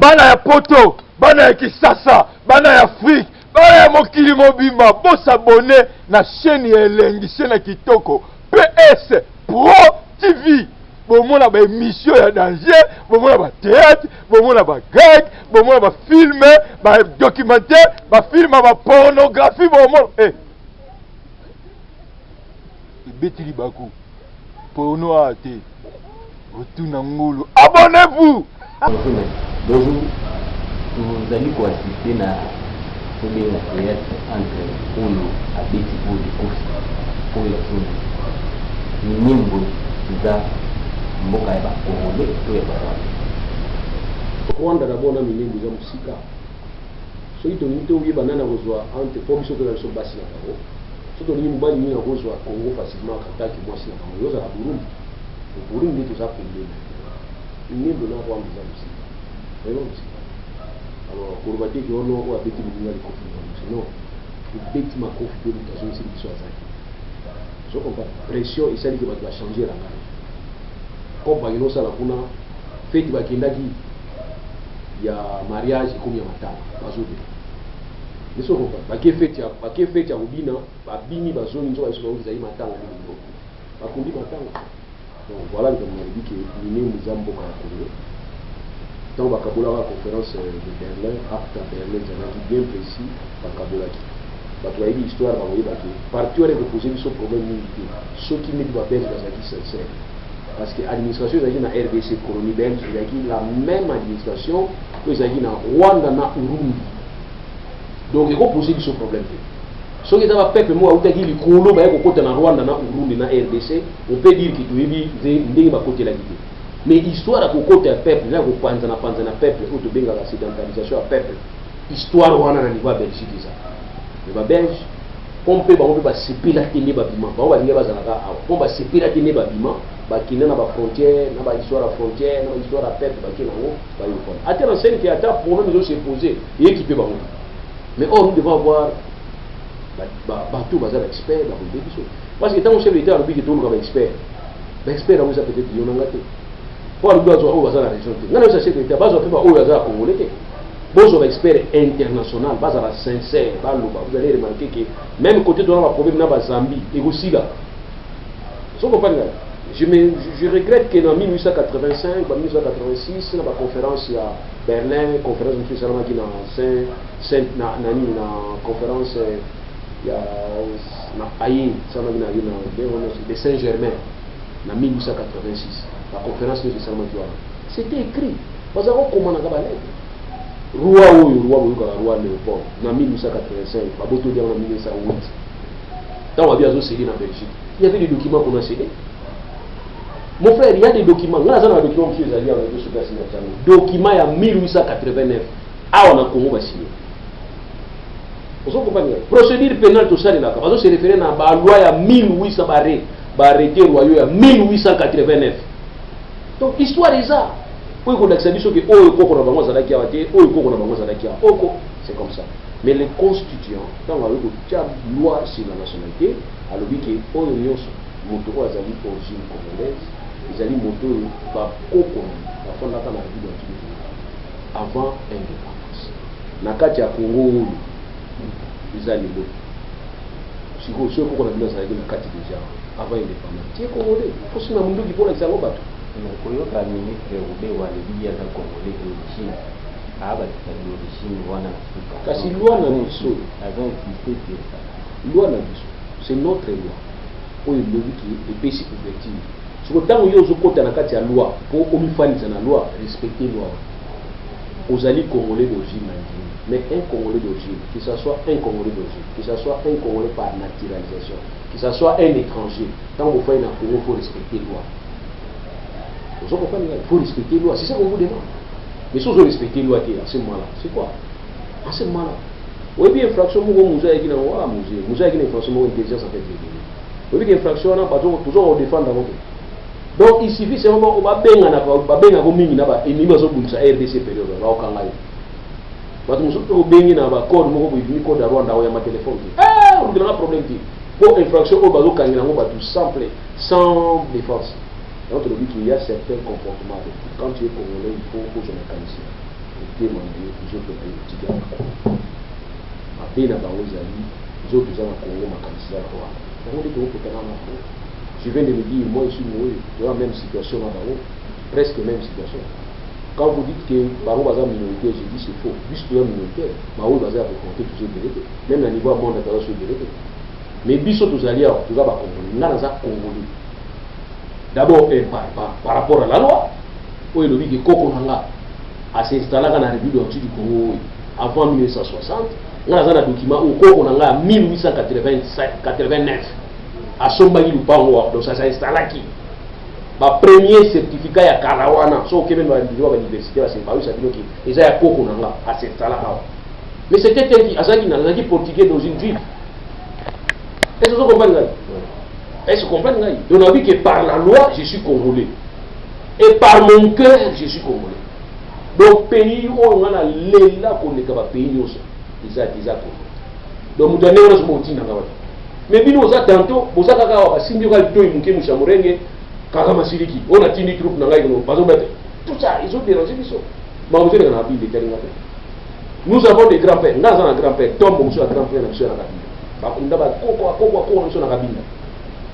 bana ya poto, bana ya Kisasa, bana ya Afrique, bana ya mokili mobimba, bo s'abonner na chaîne ya Elengi, chaîne ya kitoko PS Pro TV. Bomona ba émission ya danger, bomona ba théâtre, bomona ba gag, bomona ba film, ba documentaire, ba film ba pornographie, bomona Betili Bakou, porno a été retourne en ngolo. Abonnez-vous. Bonjour, vous allez assister à la théâtre entre Oyo et Betty Boy Kofi pour la zone. Ni nimbo za mboka ya Bakongole to ya Barwanda. Rwanda d'abord na minimbo za musika. So ito nito uye banana kozwa entre pour biso to la so basi na bango. Soto ni mobali ni kozwa Congo facilement kataki mwasi na bango. Yoza la Burundi. Burundi to za problème. Nimbo na Rwanda za musika. Vraiment musika. Alors pour battre que on a Betty Boy Kofi non. Betty Makofi de l'occasion c'est biso azaki. So on pas pression et ça dit que va changer la langue. Comme par exemple ça la kuna fête bakendaki ya mariage comme ya matanga bazobe. Mais so comprendre baké fête ya ubina babini bazoni nzo baso baza matanga ni bakundi matanga. Donc voilà comme on dit que ni muzambo ka Congo. Dans bakabola la conférence de Berlin, acte à Berlin, ça bien précis bakabola qui. Bato ayebi histoire bakoyi bato parti ore reposer biso problème milité. Ceux qui mettent ba belge bazaki sincère. Parce que l'administration est dans RDC, colonie belge, c'est la même administration que dans Rwanda et Burundi. Donc il faut poser ce problème. Si on a un peuple, moi, on a dit que le côté de Rwanda, Burundi, RDC, on peut dire qu'il y a un côté de la guidée. Mais l'histoire à côté d'un peuple, là, on pense à un peuple, on peut la sédentarisation à peuple. L'histoire Rwanda à niveau belge, c'est ça. Les Belges, on peut séparer la tenue babima, on va séparer la tenue babima. Bakina na ba frontière, na ba histoire à frontière, na ba histoire à peuple, bakina ngo ba yoko. Ata na scène qui a ta problème de se poser et équiper ba. Mais or nous devons avoir tout bazar expert ba ko biso. Parce que tant chef d'État a dit que tout le monde est expert. Ba expert a vous a peut-être yo nangate. Pour le doit au bazar la région. Ngana sa chef d'État bazo fait ba o bazar congolais. Bozo ba expert international, bazar sincère, ba loba. Vous allez remarquer que même côté de la problème na ba Zambie et aussi là. So comprenez. Je regrette qu'en 1885, 1886, dans la conférence à Berlin, conférence de M. Salama qui dans la conférence à Aïe, de Saint-Germain, en 1886, la conférence de M. Salama qui c'était écrit. Parce que comment on a lettre roi Léopold, en 1885, Baboto Diam en 1908. Quand on a bien cédé en Belgique, il y avait des documents qu'on a cédés. Mon frère, il y a des documents. Là, il y a des documents qui sont allés avec le document en 1889. Ah, on a comment signé. Vous comprenez? Procédure pénale, tout ça, là. Parce que c'est référé à la loi en 1800 arrêté royaux en 1889. Donc, l'histoire est ça. C'est comme ça. Mais les constituants, quand on a une loi sur la nationalité, alors que l'Union moto azali origine congolaise, ils allaient moto ba koko ba fonda ta na vie avant indépendance. Na kati ya Congo ils allaient lo. Siko sio koko na bila za na kati déjà avant indépendance. Tie congolais, faut se na mundu ki pona zango bato. Na koyoka ministre ubewa libia za congolais d'origine. Aba tali origine wana Afrika. Kasi loi na biso, avant existé ça. Loi na biso, c'est notre loi. Oyo lobi ki epesi ouverture. Siko tango yo zokota na kati ya loi pour omifaniza na loi, respecter loi. Ozali congolais d'origine nandini. Mais un congolais d'origine, que ce soit un congolais d'origine, que ce soit un congolais par naturalisation, que ce soit un étranger, tant que vous faites dans le Congo, il faut respecter la loi. Vous comprenez? Il faut respecter la loi, c'est ça qu'on vous demande. Mais si vous respectez la loi, à ce moment-là, c'est quoi? À ce moment-là. Oui, bien, infraction, vous avez une infraction, intelligence en fait. Vous avez une infraction, toujours on défend dans votre. Donc il suffit seulement on va bien en mingi na ba ennemi zo bunza RDC période ba okanga yo. Batu musuto bengi na ba code moko bu code ya Rwanda ya ma téléphone. On a un problème qui pour infraction au bazo kangina ngo batu simple sans défense. Donc on dit qu'il y a certains comportements quand tu es congolais il faut que je me qualifie. motema na yo tozopela yo kotika na Congo mabe na bango ezali zo toza na Congo makanisi ya wana yango nde tokokutana na bango. Je viens de me dire, moi je suis nourri dans la même situation là bango, presque même situation. Quand vous dites que bango baza minoritaire, je dis c'est faux. Puisque tu es minoritaire, bango baza raconter toujours délégué. Même à niveau monde à sur délégué. Mais biso tozali awa toza ba Congolais, nga naza Congolais. D'abord par rapport à la loi, oyo elobi ke koko nanga s'installaka na République du Congo avant 1960, nga naza na document oyo koko nanga 1889 asombaki lupango donc ça s'installaki ba premier certificat ya kalawana so okebe ba université ba semba oui ça dit que eza ya koko nanga s'installaka. Mais c'était un qui azaki portugais dans une ville. Est-ce que vous comprenez? Est-ce que vous comprenez? Donc on a dit que par la loi je suis congolais et par mon cœur je suis congolais. Donc pays où on a lela qu'on est capable pays aussi déjà congolais. Donc vous donnez un mot tina ngawati. Mais bino za tanto boza kaka wa simbi ka litoyi muke mushamurenge kaka masiriki on a tini troupe na ngai no bazo mettre tout ça ils ont dérangé biso ma vous êtes na bille telinga. Nous avons des grands-pères ngaza na grand-père tombo muso grand-père na biso na kabinda ba kunda ba koko muso na kabinda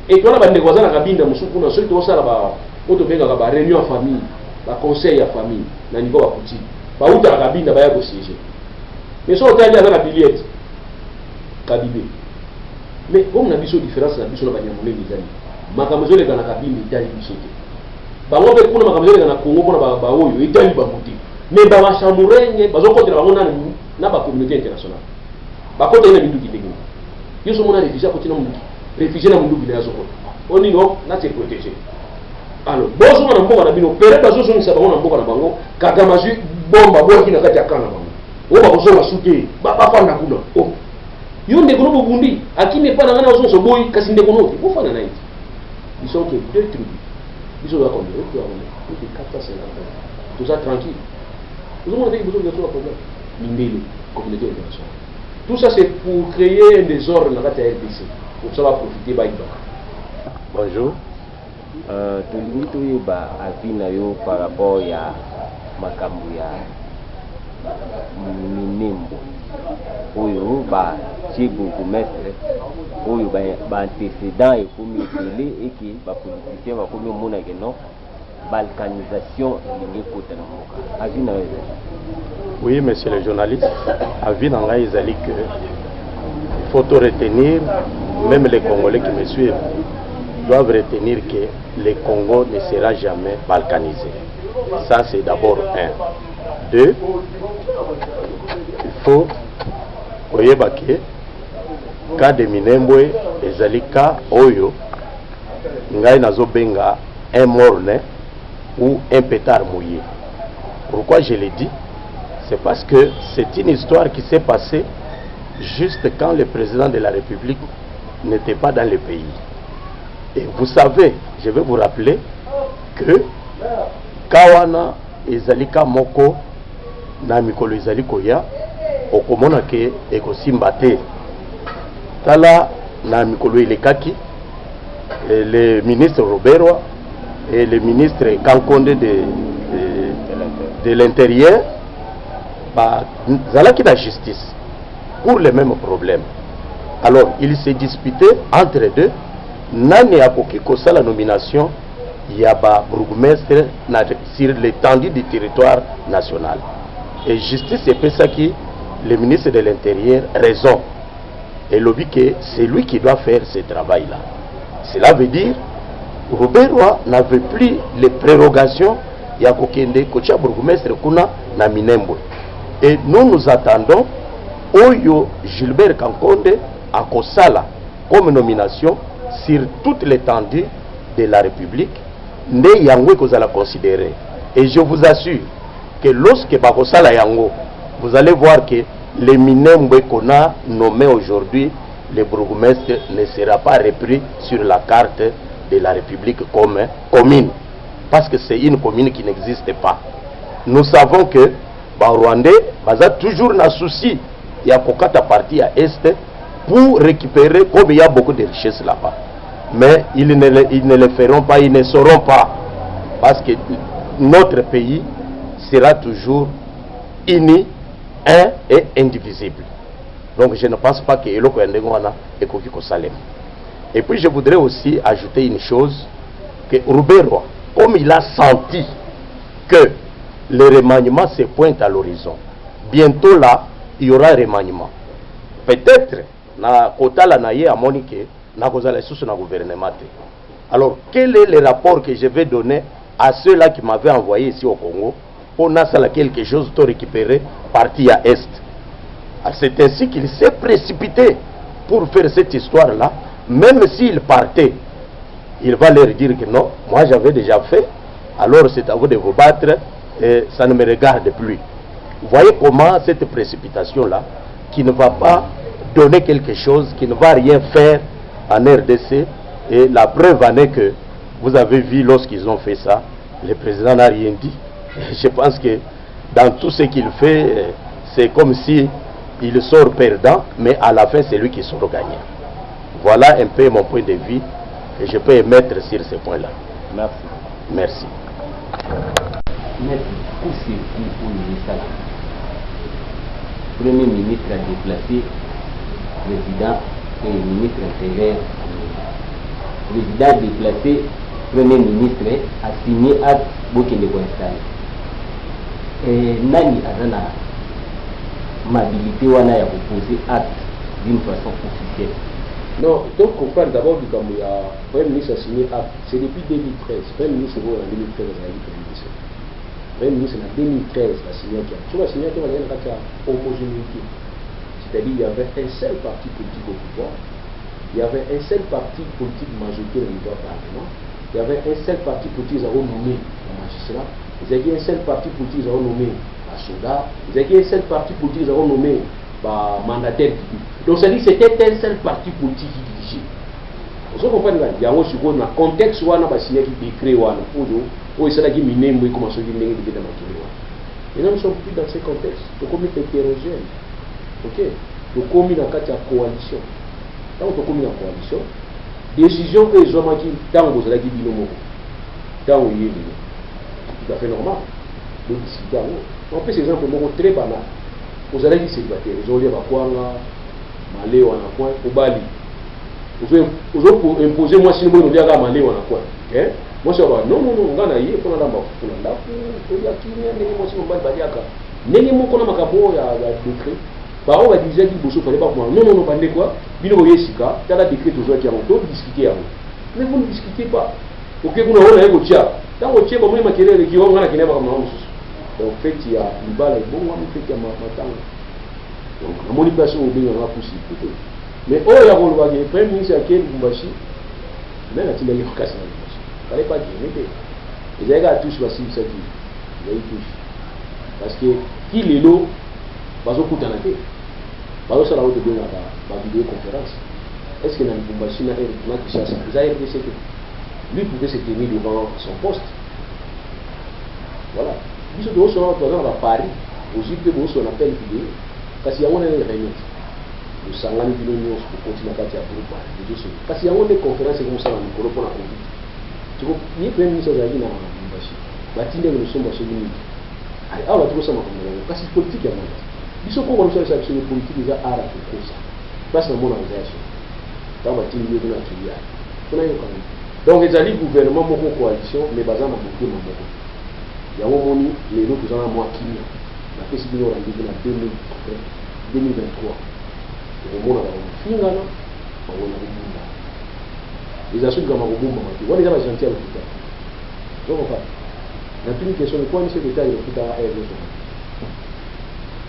et toi na bande koza na kabinda muso kuna so to sala ba oto benga ba réunion en famille ba conseil ya famille na niveau ba kuti ba uta na kabinda ba ya ko siéger mais so otali na billette kabibé. Mais comme on a vu une différence, on a vu sur la bannière monnaie des amis. Makamzo les gars na kabine itali bisote. Bango pe kuna makamzo les gars na Congo kuna ba oyo itali ba muti. Mais ba mashamurenge bazo kote bango na ba communauté internationale. Ba kote na bindu kitenge. Yo so mona réfugié kote na mundu. Réfugié na mundu bila zo kote. Oni no na te protéger. Alors, bozo na mboka na bino pere bazo so ngisa bango na mboka na bango kaka mazu bomba boki na kati ya kana bango. O ba kozo basute ba fanda kuna. Oh. Yo ndeko no bundi akime pa na ngana ozo boy kasi ndeko no ko fana na iti ils sont que deux tribus ils sont là comme eux qui ont des 450 tout ça tranquille nous avons dit que besoin de tout le problème mindele communauté internationale tout ça c'est pour créer un désordre dans la RDC pour ça va profiter ba iba. Bonjour tolingi toyeba avis na yo par rapport ya makambo ya minembo oyo ba bourgmestre oyo ba antécédent et comme télé et qui ba politicien ba comme mona que non balkanisation lingi kota na moka avis na yo. Oui, monsieur le journaliste, avis na ngai ezali que il faut retenir, même les Congolais qui me suivent doivent retenir que le Congo ne sera jamais balkanisé. Ça c'est d'abord un. Deux, il faut oyeba ke cas de Minembwe ezali cas oyo ngai nazobenga un morne ou un pétard mouillé. Pourquoi je l'ai dit? C'est parce que c'est une histoire qui s'est passée juste quand le président de la République n'était pas dans le pays. Et vous savez, je vais vous rappeler que Kawana ezalika moko na mikolo ezali koya okomona ke ekosimba te tala na mikolo elekaki le ministre Roberwa et le ministre Kankonde de l'intérieur zalaki na justice pour les mêmes problèmes. Alors il s'est disputé entre deux nani akoki kosala nomination ya ba bourgmestre sur l'étendue du territoire national. Et justice c'est ça qui le ministre de l'Intérieur raison. Et lobby que c'est lui qui doit faire ce travail-là. Cela veut dire Roberwa n'avait plus les prérogations ya kokende kocha bourgmestre kuna na Minembwe. Et nous attendons Oyo Gilbert Kankonde à Kosala comme nomination sur toute l'étendue de la République. Nde yango kozala considéré. Et je vous assure que lorsque Bakosala yango, vous allez voir que les Minembwe qu'on a nommé aujourd'hui, le bourgmestre ne sera pas repris sur la carte de la République comme commune. Parce que c'est une commune qui n'existe pas. Nous savons que Rwandais a toujours un souci. Il y a Kokata partie à Est pour récupérer, comme il y a beaucoup de richesses là-bas. Mais ils ne le feront pas, ils ne sauront pas. Parce que notre pays sera toujours uni, un et indivisible. Donc je ne pense pas que Eloko Yandengwana est Koki Kosalem. Et puis je voudrais aussi ajouter une chose, que Roubaix-Roy, comme il a senti que le remaniement se pointe à l'horizon, bientôt là, il y aura un remaniement. Peut-être, na Kotala na ye a monique, na kozala sous na gouvernement. Alors, quel est le rapport que je vais donner à ceux-là qui m'avaient envoyé ici au Congo pour n'a quelque chose de récupérer parti à Est? C'est ainsi qu'il s'est précipité pour faire cette histoire-là. Même s'il partait, il va leur dire que non, moi j'avais déjà fait, alors c'est à vous de vous battre, et ça ne me regarde plus. Vous voyez comment cette précipitation-là, qui ne va pas donner quelque chose, qui ne va rien faire en RDC, et la preuve en est que vous avez vu lorsqu'ils ont fait ça, le président n'a rien dit. Je pense que dans tout ce qu'il fait, c'est comme si il sort perdant, mais à la fin c'est lui qui sort gagnant. Voilà un peu mon point de vue que je peux émettre sur ce point-là. Merci. Merci. Merci. Pour ce qui pour ministre, Premier ministre a déplacé président et ministre intérieur. Président déplacé, Premier ministre a signé acte Bokende Boinstane. Et Nani Azana m'habilité wana ya poser acte d'une façon officielle. Non, donc on parle d'abord du Cameroun. Le Premier ministre a signé acte. C'est depuis 2013. Le Premier ministre en 2013 a eu Premier ministre. Le Premier ministre en 2013 a signé acte. Tu vois, signé acte, il y a une homogénéité. C'est-à-dire qu'il y avait un seul parti politique au pouvoir. Il y avait un seul parti politique majoritaire au niveau parlement. Il y avait un seul parti politique qui a nommé le magistrat. Il y avait un seul parti politique qui a nommé le soldat. Il y avait un seul parti politique qui a nommé le mandataire. Donc ça dit que c'était un seul parti politique qui dirigeait. Vous comprenez? Il y a aussi un contexte où on a signé qui décret où il s'agit de miner où il commence à dire que il y a et nous ne sommes plus dans ce contexte. Donc comme hétérogène. Ok? Donc comme dans la coalition. Quand on est en coalition, décision que les hommes qui dans vous allez dire dans où il est tout à fait normal. Donc discuter on peut ces exemples très banal. Vous allez dire célibataire, vous allez dire quoi malé ou en point au Bali. Vous allez imposer moi si vous voulez dire malé ou en point. Moi je dis non on a y pour la pour la pour la qui n'est moi si on va dire n'est mon qu'on a makabo ya décret. Bah on va dire que vous fallait pas non pas quoi bino yesika tala décret toujours qui a on discuter mais vous ne discutez pas. OK vous n'avez rien au tia tant au tia moi makelele qui on a qui n'est pas comme donc fait il y a une balle bon on fait qu'il y a matin donc la manipulation au bien on a poussé mais oh il y a on va dire premier ministre à quel Bumbashi mais là il y a eu casse là fallait pas qu'il les gars tous va suivre ça qui il y a eu tous parce que qui les lots bazo kutanate bazo sala auto bien la vidéoconférence est-ce que dans Bumbashi na Kinshasa ils avaient dit que lui pouvait se tenir devant son poste voilà biso do so na Paris aussi que do so na peine vidéo kasi yango na réunion le sangani bino nyos pour continuer kati ya groupe de so kasi yango ne conférence comme ça na mikolo pour na conduite tu vois ni premier ministre azali na Bumbashi batinde le somba so mingi ai awa tu so ma comme kasi politique ya mwana biso ko wona so sa politique za ara ko kosa basi na mona organisation ta batinde yo na tuya kuna yo kan donc ezali gouvernement moko coalition mais bazana beaucoup moko il y a un moment les autres gens à moi qui la possibilité de rendez-vous en 2023 au moment où on finit là on a les assumes comme un robot on est déjà gentil à l'hôpital donc enfin la première question de quoi monsieur l'État est l'hôpital à RDC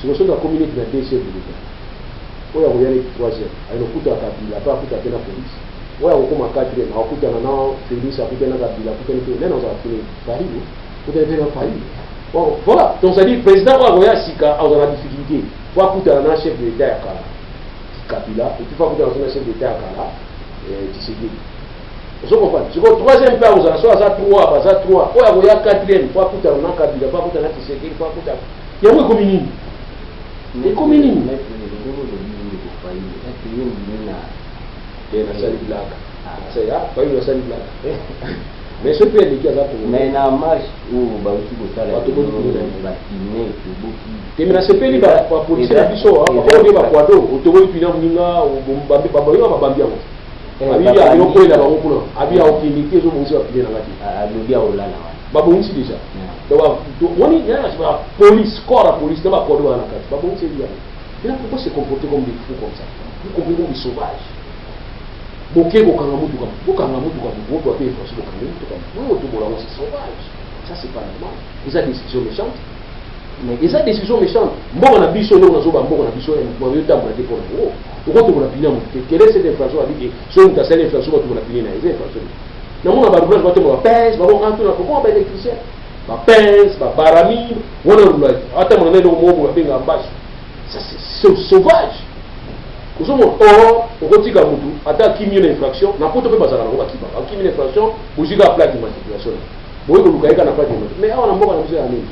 si vous êtes la communauté de la DC de l'État où il y a les troisième à l'hôpital à Kabila pas à l'hôpital à la police où il y a encore un quatrième à l'hôpital à la Félix à l'hôpital à Kabila à l'hôpital à la Paris vous avez un pays. Bon, voilà. Donc, ça dit, le président va avoir Sika dans la difficulté. Il faut écouter un chef de l'État à Kala, Kabila, et puis il faut écouter un chef de l'État à Kala, Tshisekedi. Vous comprenez? C'est le troisième plan, vous avez soit ça 3, ça 3. Il faut avoir quatrième, il faut écouter un Kabila, il faut écouter un Tshisekedi, il faut écouter. Il y a un communisme. Les communismes. C'est là, pas une seule blague. mais ce peut être za pour mais na marche ou ba uti ko sala Bato boni ko ba kine ko boki temina sepeli ba police na biso ba ko ba kwado otogoli pina muninga o bomba ba ba bambia mo abi ya yo ko ila ba ko abi ya okinike zo mo so pina ngati alugia olala ba bonsi déjà donc woni ya ba police corps la police na ba kwado na kati ba bonsi ya ila pourquoi se comporter comme des fous comme ça vous comprenez comme des sauvages boké kokanga mutu comme vous doit faire force de kanga mutu comme vous tout bola c'est sauvage ça c'est pas normal ils ont des décisions méchantes mais ils ont des décisions méchantes mbongo na biso leo nazoba mbongo na biso mo yo tambola te pour vous uko to bola pina mutu quelle est cette infraction avec so on t'a cette infraction to bola pina na les infractions na mona ba roublage ba to ba pèse ba bon rentrer na pourquoi ba électricien ba pèse ba barami wona roulage ata mona ndo mo bo benga ambashi ça c'est sauvage. Nous sommes or, au côté de Moudou, attaque qui une infraction, n'a pas de pas à la qui va. Qui une infraction, vous avez la plaque d'immatriculation. Vous avez le cas n'a pas d'immatriculation. Mais on a mort à nous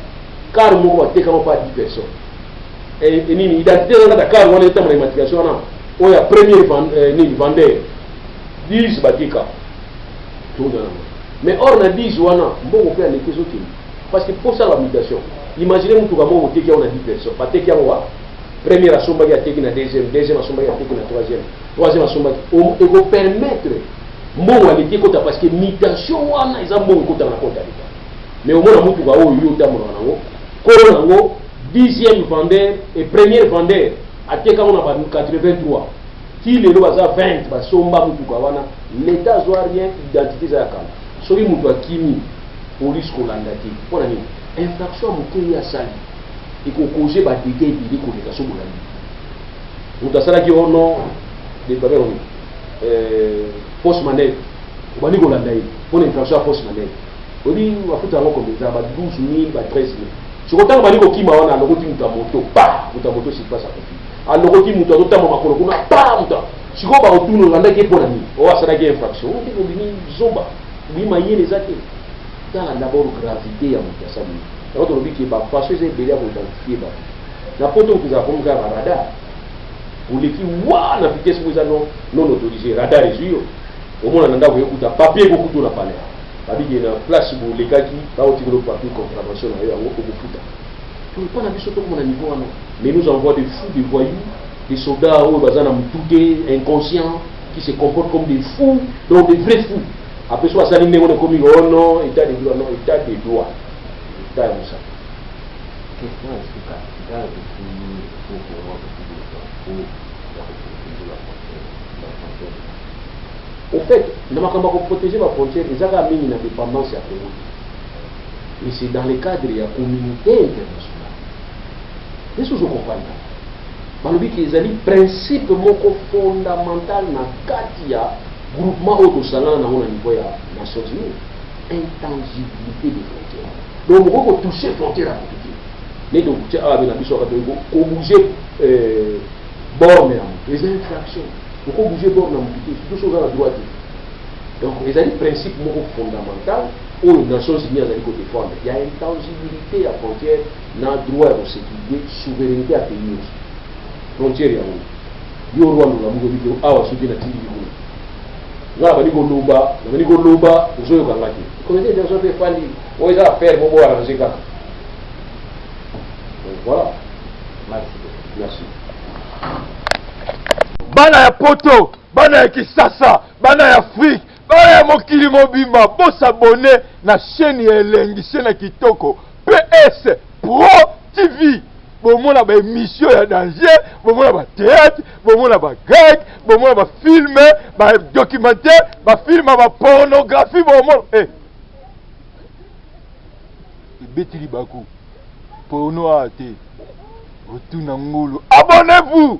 car moi, on n'a pas 10 personnes. Et l'identité de la car, on est en immatriculation, on a premier vendeur, 10 batika. Mais or, on a 10 ou on a, on fait les questions. Parce que pour ça, la mutation, imaginez que nous avons 10 personnes, pas de première asomba ya teki na deuxième asomba ya teki na troisième asomba et go permettre mbongo aleki kota parce que mutation wana eza mbongo kota na compte d'État mais au moins mutu ka oyo yo tamona nango ko nango 10e vendeur et premier vendeur ateka on a 83 qui le baza 20 basomba mutu ka wana l'état zo rien identité za kala soki mutu akimi police ko landa ti pona ni infraction mutu ya sali et qu'on cause des dégâts et des communications pour la vie. Nous avons dit au nom des force manœuvre. On va dire qu'on a dit on infraction à force manœuvre. On dit on va foutre un comme ça, 12 000, 13 000. Si on t'a dit qu'on a un moto, pas, on moto c'est pas ça. Alors on dit on a un pas, si on va retourner on a dit pour la nuit. On va faire une infraction. On dit qu'on dit zoba. Oui, mais il y a les athées. Dans d'abord gravité à mon ça. Alors on dit que parce que c'est bien pour identifier la photo que vous avez comme radar pour les qui voient la vitesse que vous avez non autorisé radar et yeux au moins on a écouté papier beaucoup tout la palais parce qu'il y a une place pour les gars qui va au tigre papier contravention à au foot on pas la biso comme on a niveau mais nous envoie des fous des voyous des soldats au bazana mututé inconscients qui se comportent comme des fous donc des vrais fous après soit ça ligne on est comme oh non état de droit non état de droit. Question est-ce que quand au fait, nous avons protégé la frontière, ils ont mis une indépendance à Congo. Mais c'est dans le cadre de la communauté internationale. Qu'est-ce que vous comprenez? Dans le but qu'ils ont dit, principe fondamental dans le groupement autosalant au niveau des Nations Unies, intangibilité des frontières. Donc, on peut toucher les frontières à côté. Mais donc, tu as bouger borne, les infractions. Il faut bouger borne à côté. C'est deux choses à la droite. Donc, les principes fondamentaux où les Nations Unies ont défendre. Il y a une intangibilité à frontière dans le droit de sécurité, souveraineté à pays. Frontière, il y a un roi qui a soutenir la TV. Nga bani ko loba uzoyo kangati comité des autres fandi o eza faire bobo arranger kaka voilà merci bana ya poto bana ya Kisasa bana ya Afrique bana ya mokili mobimba bosabone na chaîne ya elengi chaîne ya kitoko PS Pro TV bomona ba émission ya danger bomona ba théâtre bomona ba gag bomona ba film ba documentaire ba film ba pornographie bomona ibetili baku porno ate otuna ngulu abonnez-vous.